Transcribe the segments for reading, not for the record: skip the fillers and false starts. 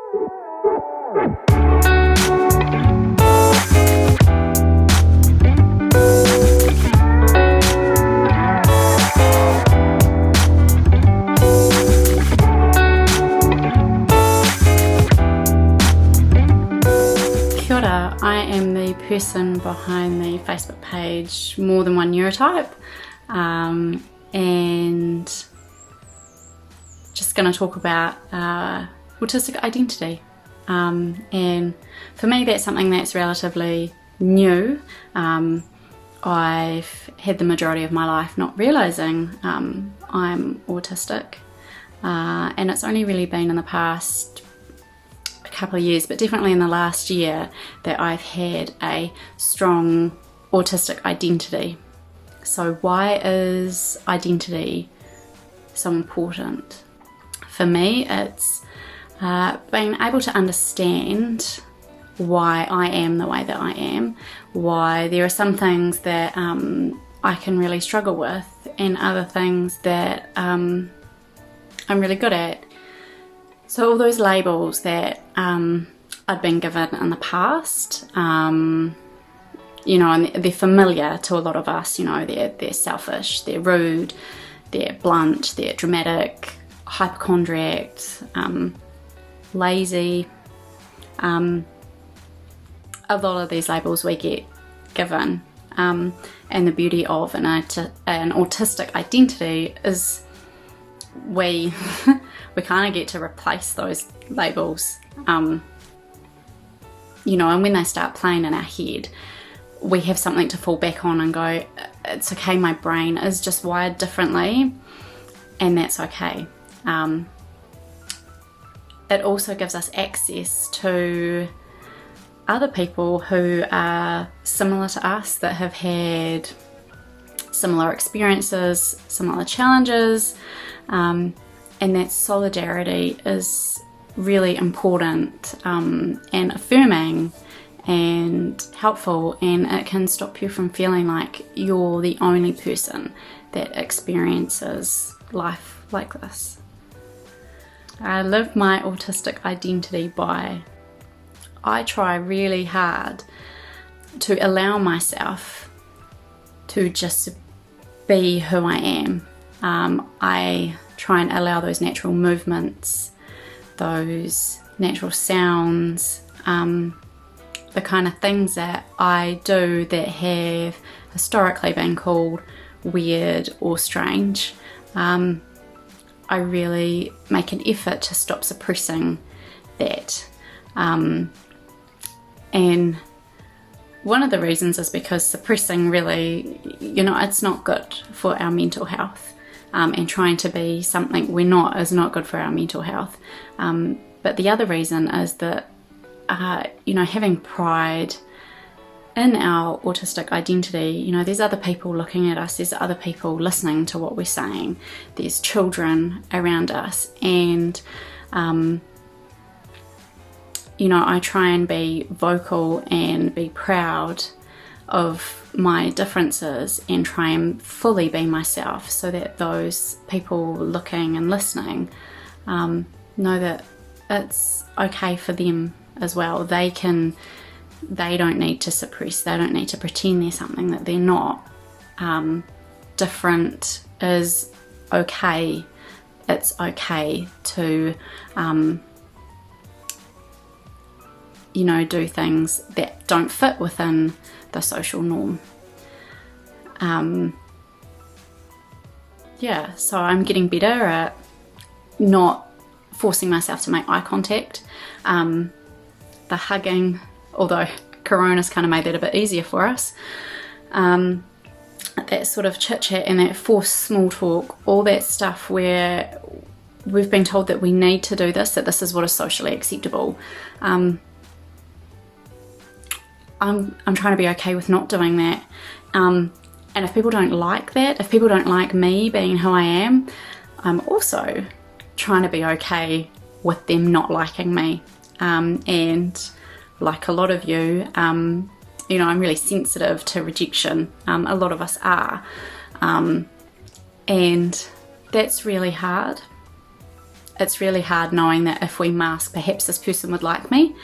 Kia ora, I am the person behind the Facebook page More Than One Neurotype, and just going to talk about autistic identity. And for me, that's something that's relatively new. I've had the majority of my life not realising I'm autistic, and it's only really been in the past couple of years, but definitely in the last year, that I've had a strong autistic identity. So why is identity so important? For me, it's being able to understand why I am the way that I am, why there are some things that I can really struggle with and other things that I'm really good at. So all those labels that I'd been given in the past, and they're familiar to a lot of us. They're selfish, they're rude, they're blunt, they're dramatic, hypochondriac, lazy. A lot of these labels we get given, and the beauty of an autistic identity is we kind of get to replace those labels, and when they start playing in our head, we have something to fall back on and go, it's okay, my brain is just wired differently, and that's okay. It also gives us access to other people who are similar to us, that have had similar experiences, similar challenges, and that solidarity is really important, and affirming and helpful, and it can stop you from feeling like you're the only person that experiences life like this. I live my autistic identity by, I try really hard to allow myself to just be who I am. I try and allow those natural movements, those natural sounds, the kind of things that I do that have historically been called weird or strange. I really make an effort to stop suppressing that. And one of the reasons is because suppressing really, it's not good for our mental health. And trying to be something we're not is not good for our mental health. But the other reason is that, having pride in our autistic identity, there's other people looking at us, there's other people listening to what we're saying, there's children around us, and I try and be vocal and be proud of my differences and try and fully be myself, so that those people looking and listening know that it's okay for them as well. They don't need to suppress, they don't need to pretend they're something that they're not. Different is okay. It's okay to do things that don't fit within the social norm. So I'm getting better at not forcing myself to make eye contact. The hugging, although Corona's kind of made that a bit easier for us. That sort of chit chat and that forced small talk, all that stuff where we've been told that we need to do this, that this is what is socially acceptable. I'm trying to be okay with not doing that. And if people don't like that, if people don't like me being who I am, I'm also trying to be okay with them not liking me. And like a lot of you, I'm really sensitive to rejection. A lot of us are. And that's really hard. it's really hard knowing that if we mask, perhaps this person would like me,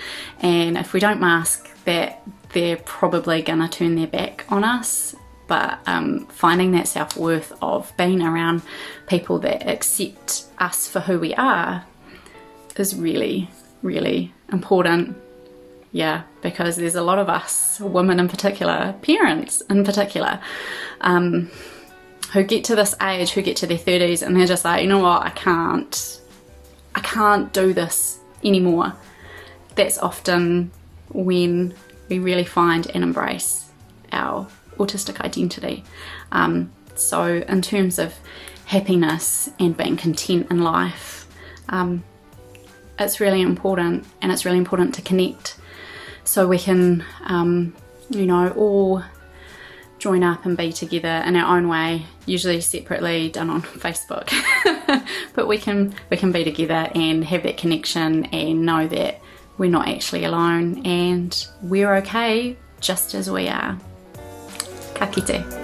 and if we don't mask, that they're probably gonna turn their back on us. But finding that self-worth of being around people that accept us for who we are is really, really important. Yeah, because there's a lot of us, women in particular, parents in particular, who get to this age, who get to their 30s, and they're just like, you know what, I can't do this anymore. That's often when we really find and embrace our autistic identity. So in terms of happiness and being content in life, it's really important, and it's really important to connect so we can, all join up and be together in our own way, usually separately, done on Facebook. But we can be together and have that connection and know that we're not actually alone and we're okay just as we are. Ka kite.